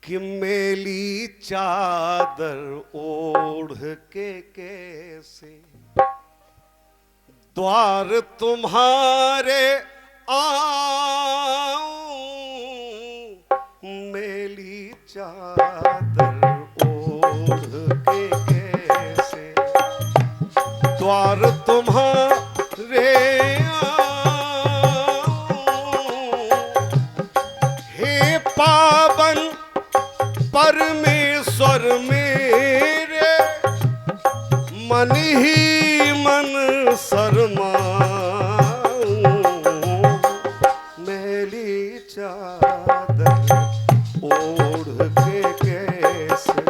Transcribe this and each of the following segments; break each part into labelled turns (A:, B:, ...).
A: कि मेली चादर ओढ़ के कैसे द्वार तुम्हारे आऊं, मेली चादर ओढ़ के कैसे द्वार तुम्हारे आऊं, हे पावन परमेश्वर मेरे मन ही मन शर्माऊं, मेली चादर ओढ़ के कैसे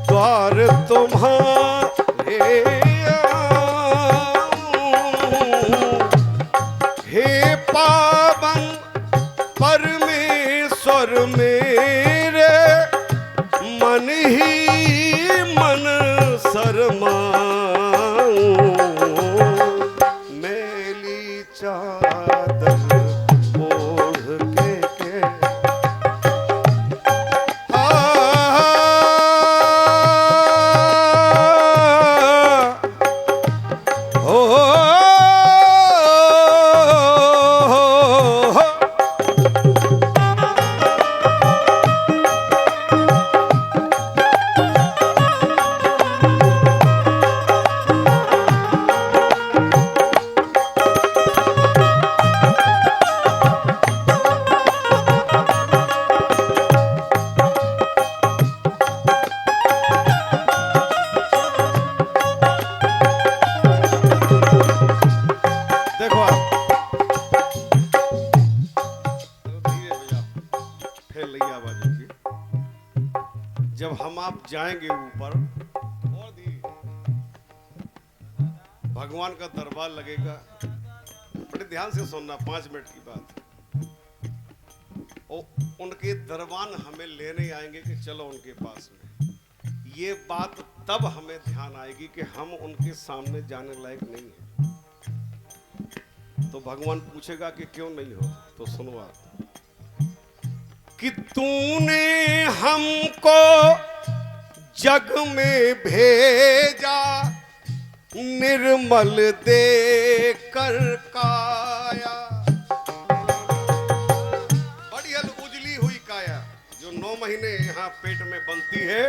A: द्वार तुम्हारे आऊं, हे पावन परमेश्वर मेरे मन ही मन शर्माऊं, मेली चादर ओढ़ के जब हम आप जाएंगे ऊपर और भगवान का दरबार लगेगा। बड़े ध्यान से सुनना, 5 मिनट की बात। और उनके दरबान हमें लेने आएंगे कि चलो उनके पास में। ये बात तब हमें ध्यान आएगी कि हम उनके सामने जाने लायक नहीं है। तो भगवान पूछेगा कि क्यों नहीं हो, तो सुनो आप कि तूने हमको जग में भेजा निर्मल देकर काया, बड़ी उजली हुई काया जो 9 महीने यहाँ पेट में बनती है।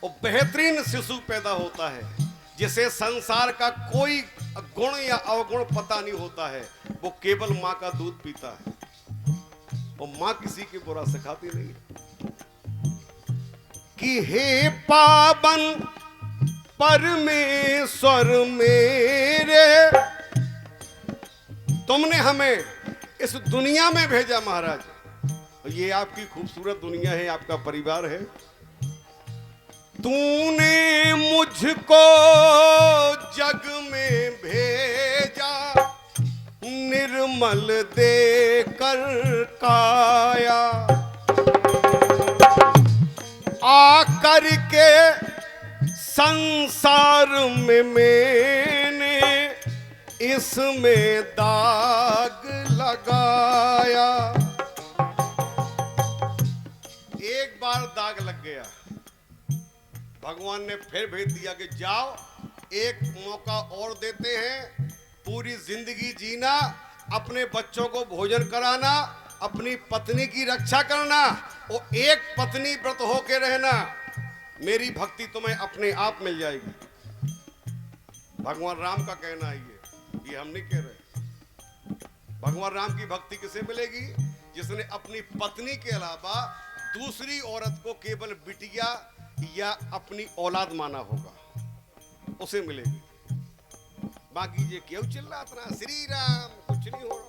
A: वो बेहतरीन शिशु पैदा होता है जिसे संसार का कोई गुण या अवगुण पता नहीं होता है। वो केवल माँ का दूध पीता है और माँ किसी की बुरा सिखाती नहीं है। कि हे पावन परमेश्वर मेरे, तुमने हमें इस दुनिया में भेजा महाराज। ये आपकी खूबसूरत दुनिया है, आपका परिवार है। तूने मुझको जग में भेजा निर्मल देकर काया, आकर के संसार में मैंने इसमें दाग लगाया। एक बार दाग लग गया, भगवान ने फिर भेज दिया कि जाओ, एक मौका और देते हैं, पूरी जिंदगी जीना, अपने बच्चों को भोजन कराना, अपनी पत्नी की रक्षा करना और एक पत्नी व्रत होके रहना। मेरी भक्ति तुम्हें अपने आप मिल जाएगी। भगवान राम का कहना है ये हम नहीं कह रहे। भगवान राम की भक्ति किसे मिलेगी? जिसने अपनी पत्नी के अलावा दूसरी औरत को केवल बिटिया या अपनी औलाद माना होगा, उसे मिलेगी। बाकी ये क्यों चिल्लाता श्री राम, कुछ नहीं हो रहा।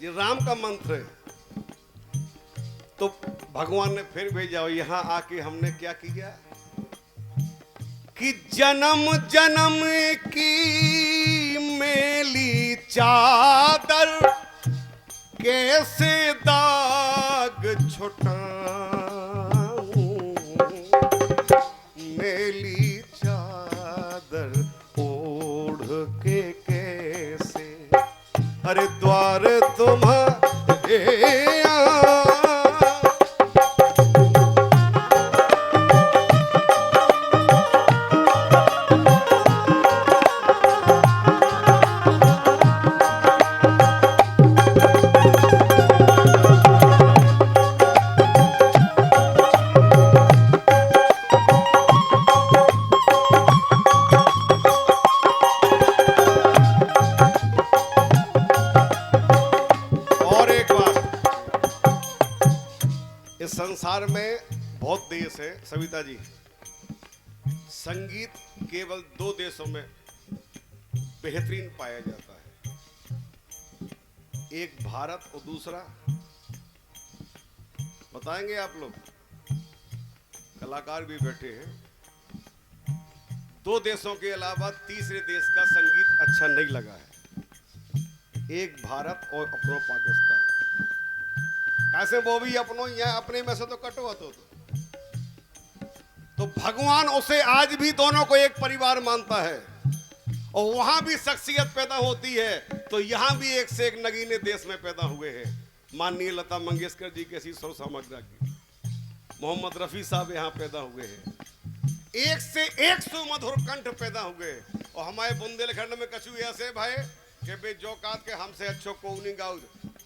A: ये राम का मंत्र है। तो भगवान ने फिर भेजा, यहां आके हमने क्या किया कि जन्म जन्म की मेली चादर कैसे दाग छुटाऊं, मेली चादर ओढ़ के कैसे, अरे द्वार तुम्हारे इस संसार में बहुत देश है सविता जी, संगीत केवल 2 देशों में बेहतरीन पाया जाता है, एक भारत और दूसरा बताएंगे आप लोग, कलाकार भी बैठे हैं। 2 देशों के अलावा तीसरे देश का संगीत अच्छा नहीं लगा है, एक भारत और अपनो पाकिस्तान। कैसे वो भी अपनों यहाँ अपने में से तो कटो तो भगवान उसे आज भी दोनों को एक परिवार मानता है, और वहां भी शख्सियत पैदा होती है तो यहां भी एक से एक नगीने देश में पैदा हुए हैं। माननीय लता मंगेशकर जी के स्वर सामग्रा की, मोहम्मद रफी साहब यहाँ पैदा हुए हैं, एक से एक सुमधुर कंठ पैदा हुए। और हमारे बुंदेलखंड में कछु ऐसे भाई कि बे जो कात के हमसे अच्छो को नहीं गाओ,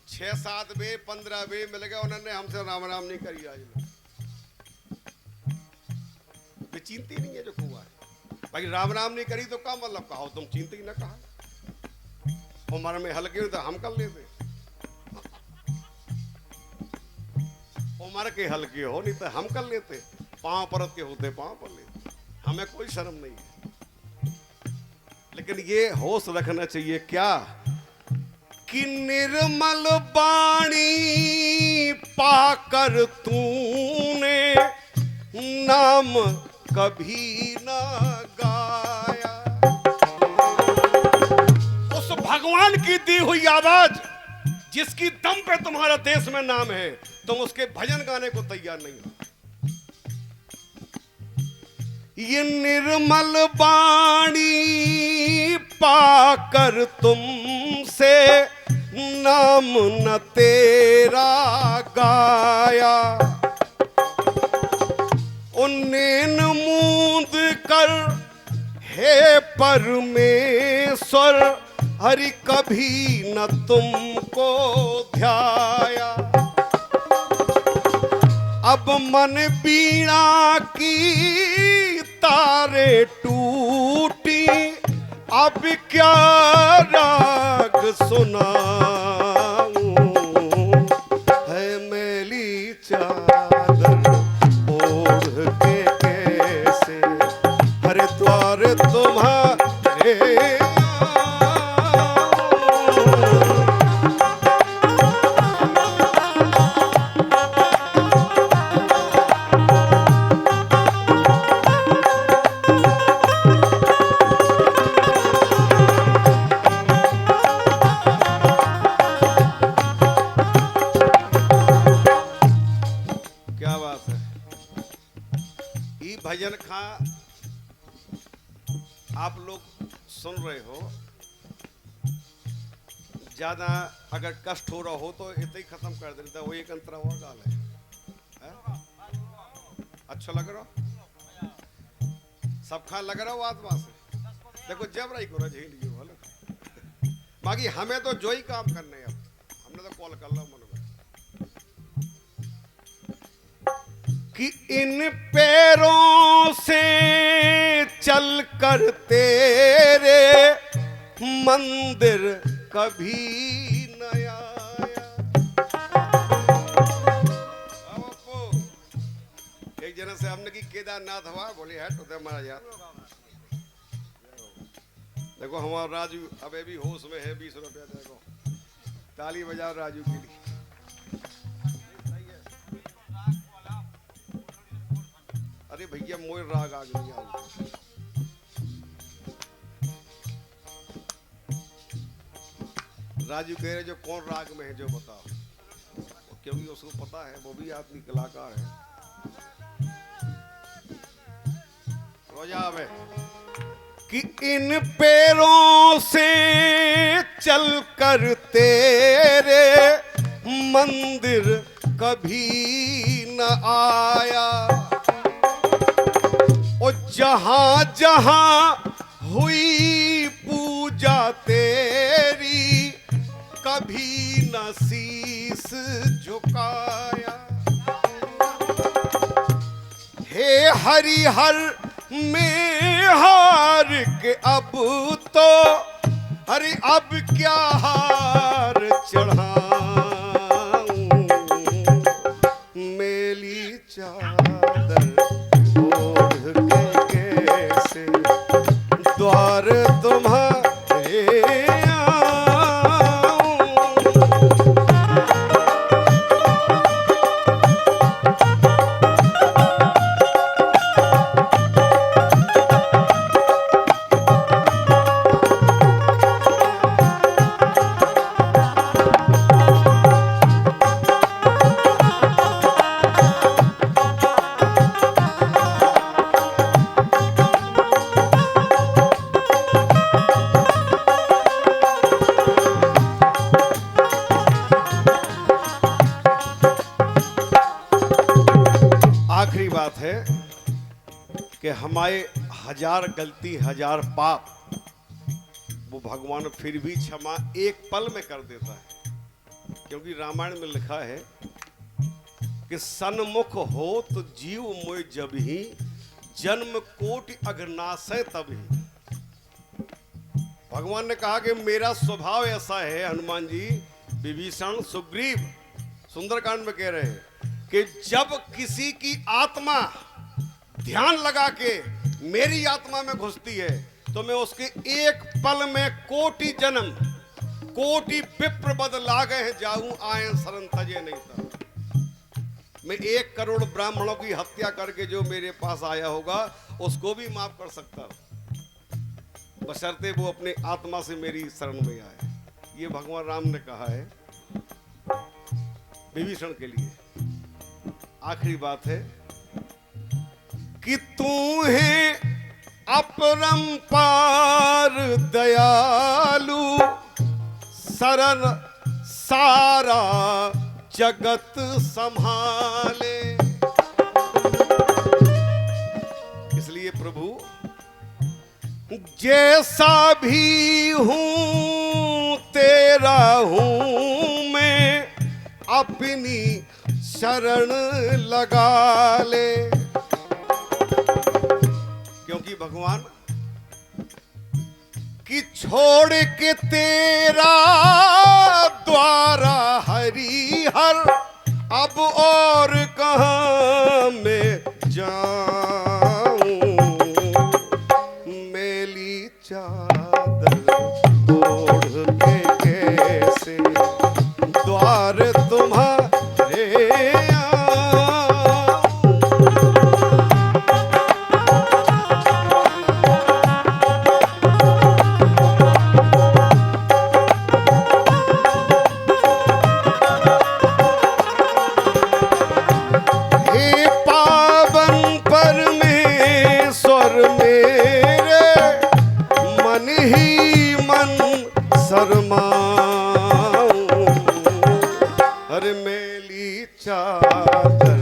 A: 6-7 बे 15 बे मिल गए, उन्होंने हमसे राम राम नहीं करी आज वे चिंती नहीं है जो कुआ है भाई, राम राम नहीं करी तो क्या मतलब, कहा तुम चिंती ही ना कहा, उम्र में हल्के तो हम कर लेते, उम्र के हल्के हो नहीं तो हम कर लेते, पांव परत के होते पांव पर लेते, हमें कोई शर्म नहीं है। लेकिन ये होश रखना चाहिए क्या कि निर्मल बाणी पाकर तूने नाम कभी ना गाया। उस भगवान की दी हुई आवाज जिसकी दम पे तुम्हारा देश में नाम है, तुम उसके भजन गाने को तैयार नहीं हो। ये निर्मल बाणी पाकर तुमसे नाम न तेरा गाया, उन्नेन मूंद कर हे परमेश्वर हरि कभी न तुमको ध्याया। अब मन बीणा की तारे टूटी, अब क्या राग सुनाऊं, है मैली चादर ओढ़ के कैसे हरिद्वार तुम्हारे भजन खा आप लोग सुन रहे हो, ज्यादा अगर कष्ट हो रहा हो तो इतना ही खत्म कर देता, वो एक अंतरा हुआ गाल है? अच्छा लग रहा सब खा लग रहा हो आत्मा से, देखो जब रही को झेलिए बोलो बाकी हमें तो जो ही काम करने, अब हमने तो कॉल कर ला मन में कि इन पैरों से चल कर तेरे मंदिर कभी न आया। एक जना से हमने की केदारनाथ हुआ, बोले है तो हमारा यार देखो हमारा राजू अबे भी होश में है, 20 रुपया देखो, ताली बजाओ राजू के लिए। अरे भैया मोर राग आ गया, राजू कह रहे जो कौन राग में है जो बताओ, क्योंकि उसको पता है, वो भी आदमी कलाकार है। रोजा में कि इन पैरों से चल कर तेरे मंदिर कभी न आया, और जहां जहां हुई पूजा तेरी कभी न शीस झुकाया। हे हरिहर में हार के अब तो, अरे अब क्या हार चढ़ाऊं, मेल कि हमारे हजार गलती हजार पाप वो भगवान फिर भी क्षमा एक पल में कर देता है। क्योंकि रामायण में लिखा है कि सन्मुख हो तो जीव मोय जब ही, जन्म कोटि अघनाशय तब ही। भगवान ने कहा कि मेरा स्वभाव ऐसा है, हनुमान जी, विभीषण, सुग्रीव सुंदरकांड में कह रहे हैं कि जब किसी की आत्मा ध्यान लगा के मेरी आत्मा में घुसती है तो मैं उसके एक पल में कोटि जन्म कोटि विप्र बद लागे हैं जाऊं आए शरण तजे नहीं था। मैं 1 करोड़ ब्राह्मणों की हत्या करके जो मेरे पास आया होगा उसको भी माफ कर सकता हूं, बशर्ते वो अपने आत्मा से मेरी शरण में आए। ये भगवान राम ने कहा है विभीषण के लिए। आखिरी बात है कि तू है अपरंपार दयालु, सरल सारा जगत संभाले। इसलिए प्रभु जैसा भी हूं तेरा हूं मैं, अपनी शरण लगा ले। क्योंकि भगवान कि छोड़ के तेरा द्वारा हरिहर, अब और कहां मैं जाऊं, मेली चादर ओढ़ के कैसे द्वार तुम्हारे शर्माऊं, हर मेली चादर